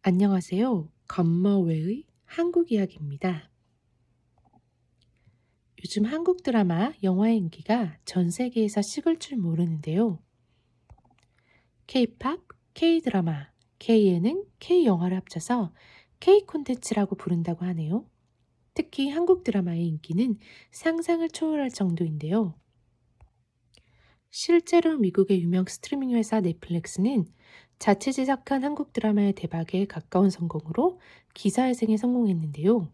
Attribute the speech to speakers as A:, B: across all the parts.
A: 안녕하세요. 건머웨의 한국 이야기입니다. 요즘 한국 드라마, 영화의 인기가 전 세계에서 식을 줄 모르는데요. K-팝, K-드라마, K-예능, K-영화를 합쳐서 K 콘텐츠라고 부른다고 하네요. 특히 한국 드라마의 인기는 상상을 초월할 정도인데요. 실제로 미국의 유명 스트리밍 회사 넷플릭스는 자체 제작한 한국 드라마의 대박에 가까운 성공으로 기사회생에 성공했는데요.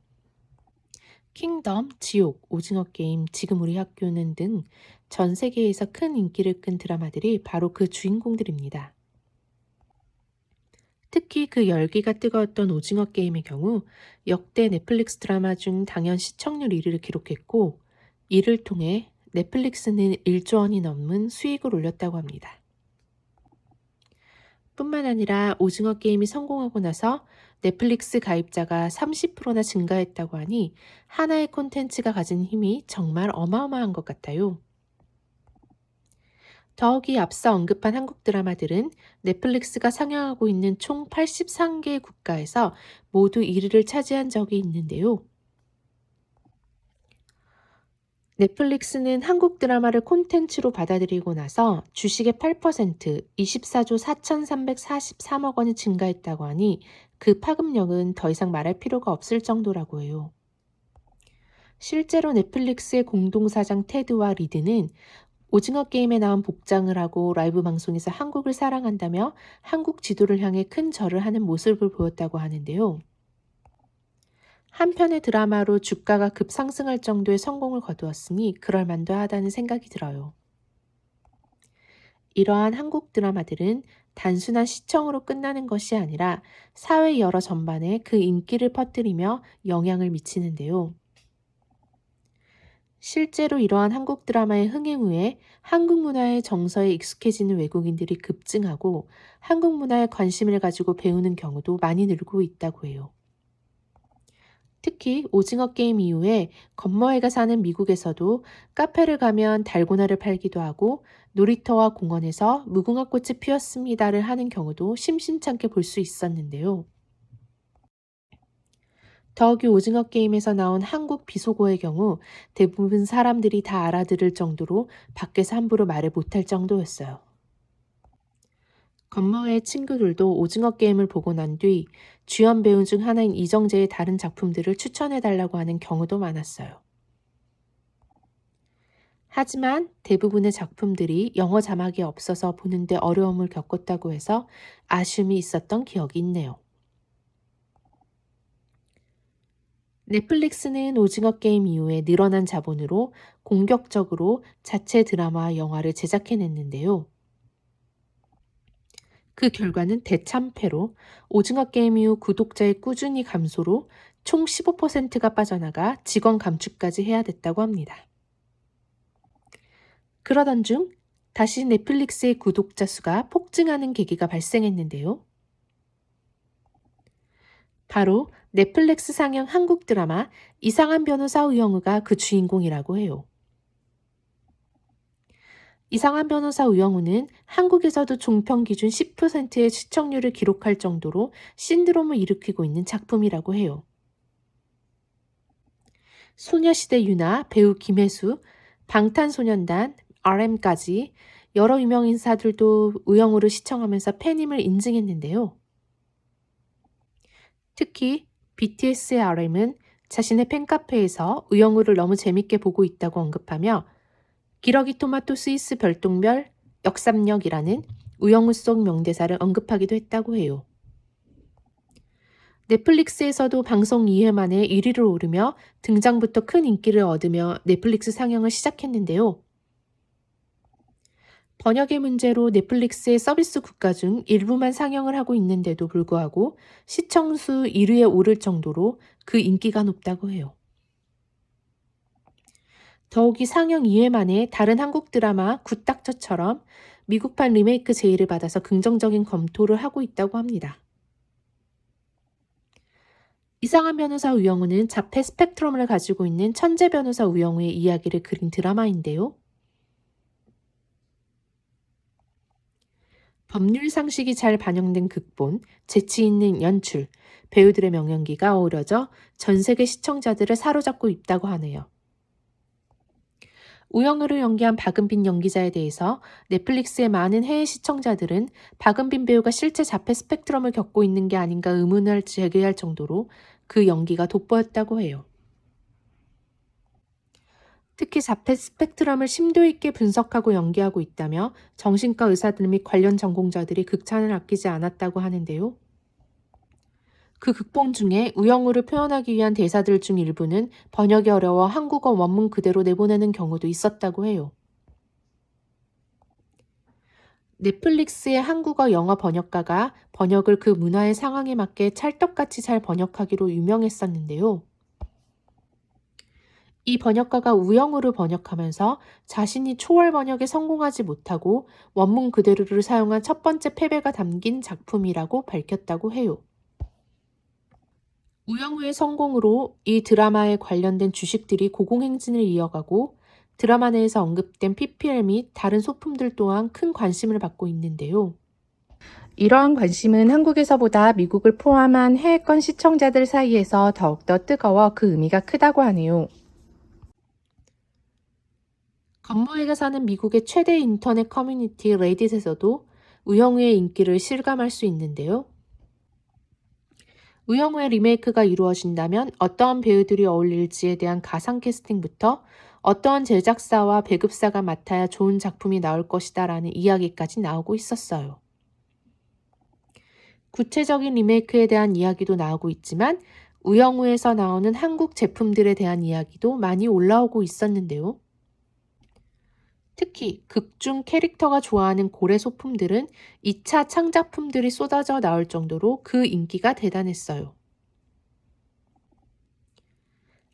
A: 킹덤, 지옥, 오징어 게임, 지금 우리 학교는 등 전 세계에서 큰 인기를 끈 드라마들이 바로 그 주인공들입니다. 특히 그 열기가 뜨거웠던 오징어 게임의 경우 역대 넷플릭스 드라마 중 당연 시청률 1위를 기록했고, 이를 통해 넷플릭스는 1조 원이 넘는 수익을 올렸다고 합니다. 뿐만 아니라 오징어 게임이 성공하고 나서 넷플릭스 가입자가 30%나 증가했다고 하니 하나의 콘텐츠가 가진 힘이 정말 어마어마한 것 같아요. 더욱이 앞서 언급한 한국 드라마들은 넷플릭스가 상영하고 있는 총 83개 국가에서 모두 1위를 차지한 적이 있는데요. 넷플릭스는 한국 드라마를 콘텐츠로 받아들이고 나서 주식의 8%, 24조 4,343억 원이 증가했다고 하니 그 파급력은 더 이상 말할 필요가 없을 정도라고 해요. 실제로 넷플릭스의 공동사장 테드와 리드는 오징어 게임에 나온 복장을 하고 라이브 방송에서 한국을 사랑한다며 한국 지도를 향해 큰 절을 하는 모습을 보였다고 하는데요. 한편의 드라마로 주가가 급상승할 정도의 성공을 거두었으니 그럴만도 하다는 생각이 들어요. 이러한 한국 드라마들은 단순한 시청으로 끝나는 것이 아니라 사회 여러 전반에 그 인기를 퍼뜨리며 영향을 미치는데요. 실제로 이러한 한국 드라마의 흥행 후에 한국 문화의 정서에 익숙해지는 외국인들이 급증하고 한국 문화에 관심을 가지고 배우는 경우도 많이 늘고 있다고 해요. 특히 오징어 게임 이후에 건머애가 사는 미국에서도 카페를 가면 달고나를 팔기도 하고 놀이터와 공원에서 무궁화 꽃이 피었습니다를 하는 경우도 심심찮게 볼 수 있었는데요. 더욱이 오징어 게임에서 나온 한국 비속어의 경우 대부분 사람들이 다 알아들을 정도로 밖에서 함부로 말을 못할 정도였어요. 건머의 친구들도 오징어 게임을 보고 난 뒤 주연 배우 중 하나인 이정재의 다른 작품들을 추천해달라고 하는 경우도 많았어요. 하지만 대부분의 작품들이 영어 자막이 없어서 보는데 어려움을 겪었다고 해서 아쉬움이 있었던 기억이 있네요. 넷플릭스는 오징어 게임 이후에 늘어난 자본으로 공격적으로 자체 드라마와 영화를 제작해냈는데요. 그 결과는 대참패로 오징어 게임 이후 구독자의 꾸준히 감소로 총 15%가 빠져나가 직원 감축까지 해야 됐다고 합니다. 그러던 중 다시 넷플릭스의 구독자 수가 폭증하는 계기가 발생했는데요. 바로 넷플릭스 상영 한국 드라마 이상한 변호사 우영우가 그 주인공이라고 해요. 이상한 변호사 우영우는 한국에서도 종편 기준 10%의 시청률을 기록할 정도로 신드롬을 일으키고 있는 작품이라고 해요. 소녀시대 유나, 배우 김혜수, 방탄소년단, RM까지 여러 유명 인사들도 우영우를 시청하면서 팬임을 인증했는데요. 특히 BTS의 RM은 자신의 팬카페에서 우영우를 너무 재밌게 보고 있다고 언급하며 기러기 토마토 스위스 별똥별 역삼역이라는 우영우 속 명대사를 언급하기도 했다고 해요. 넷플릭스에서도 방송 2회 만에 1위를 오르며 등장부터 큰 인기를 얻으며 넷플릭스 상영을 시작했는데요. 번역의 문제로 넷플릭스의 서비스 국가 중 일부만 상영을 하고 있는데도 불구하고 시청수 1위에 오를 정도로 그 인기가 높다고 해요. 더욱이 상영 2회 만에 다른 한국 드라마 굿닥터처럼 미국판 리메이크 제의를 받아서 긍정적인 검토를 하고 있다고 합니다. 이상한 변호사 우영우는 자폐 스펙트럼을 가지고 있는 천재 변호사 우영우의 이야기를 그린 드라마인데요. 법률 상식이 잘 반영된 극본, 재치 있는 연출, 배우들의 명연기가 어우러져 전 세계 시청자들을 사로잡고 있다고 하네요. 우영우를 연기한 박은빈 연기자에 대해서 넷플릭스의 많은 해외 시청자들은 박은빈 배우가 실제 자폐 스펙트럼을 겪고 있는 게 아닌가 의문을 제기할 정도로 그 연기가 돋보였다고 해요. 특히 자폐 스펙트럼을 심도 있게 분석하고 연기하고 있다며 정신과 의사들 및 관련 전공자들이 극찬을 아끼지 않았다고 하는데요. 그 극본 중에 우영우를 표현하기 위한 대사들 중 일부는 번역이 어려워 한국어 원문 그대로 내보내는 경우도 있었다고 해요. 넷플릭스의 한국어 영어 번역가가 번역을 그 문화의 상황에 맞게 찰떡같이 잘 번역하기로 유명했었는데요. 이 번역가가 우영우를 번역하면서 자신이 초월 번역에 성공하지 못하고 원문 그대로를 사용한 첫 번째 패배가 담긴 작품이라고 밝혔다고 해요. 우영우의 성공으로 이 드라마에 관련된 주식들이 고공행진을 이어가고 드라마 내에서 언급된 PPL 및 다른 소품들 또한 큰 관심을 받고 있는데요. 이러한 관심은 한국에서보다 미국을 포함한 해외권 시청자들 사이에서 더욱더 뜨거워 그 의미가 크다고 하네요. 건모애가 사는 미국의 최대 인터넷 커뮤니티 레딧에서도 우영우의 인기를 실감할 수 있는데요. 우영우의 리메이크가 이루어진다면 어떠한 배우들이 어울릴지에 대한 가상 캐스팅부터 어떠한 제작사와 배급사가 맡아야 좋은 작품이 나올 것이다라는 이야기까지 나오고 있었어요. 구체적인 리메이크에 대한 이야기도 나오고 있지만 우영우에서 나오는 한국 제품들에 대한 이야기도 많이 올라오고 있었는데요. 특히 극중 캐릭터가 좋아하는 고래 소품들은 2차 창작품들이 쏟아져 나올 정도로 그 인기가 대단했어요.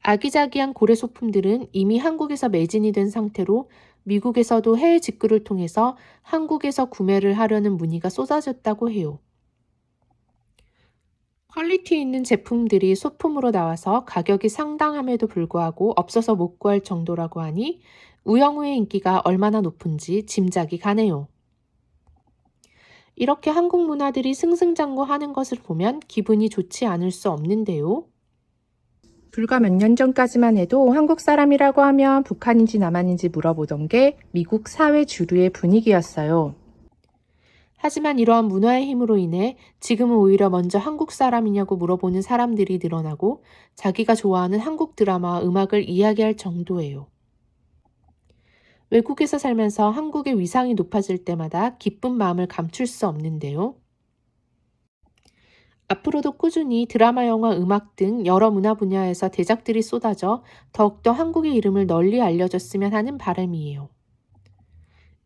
A: 아기자기한 고래 소품들은 이미 한국에서 매진이 된 상태로 미국에서도 해외 직구를 통해서 한국에서 구매를 하려는 문의가 쏟아졌다고 해요. 퀄리티 있는 제품들이 소품으로 나와서 가격이 상당함에도 불구하고 없어서 못 구할 정도라고 하니 우영우의 인기가 얼마나 높은지 짐작이 가네요. 이렇게 한국 문화들이 승승장구하는 것을 보면 기분이 좋지 않을 수 없는데요. 불과 몇 년 전까지만 해도 한국 사람이라고 하면 북한인지 남한인지 물어보던 게 미국 사회 주류의 분위기였어요. 하지만 이러한 문화의 힘으로 인해 지금은 오히려 먼저 한국 사람이냐고 물어보는 사람들이 늘어나고 자기가 좋아하는 한국 드라마와 음악을 이야기할 정도예요. 외국에서 살면서 한국의 위상이 높아질 때마다 기쁜 마음을 감출 수 없는데요. 앞으로도 꾸준히 드라마, 영화, 음악 등 여러 문화 분야에서 대작들이 쏟아져 더욱더 한국의 이름을 널리 알려졌으면 하는 바람이에요.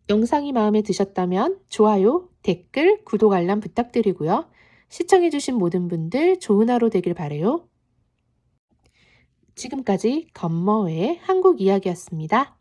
A: 영상이 마음에 드셨다면 좋아요, 댓글, 구독 알람 부탁드리고요. 시청해주신 모든 분들 좋은 하루 되길 바래요. 지금까지 건머의 한국 이야기였습니다.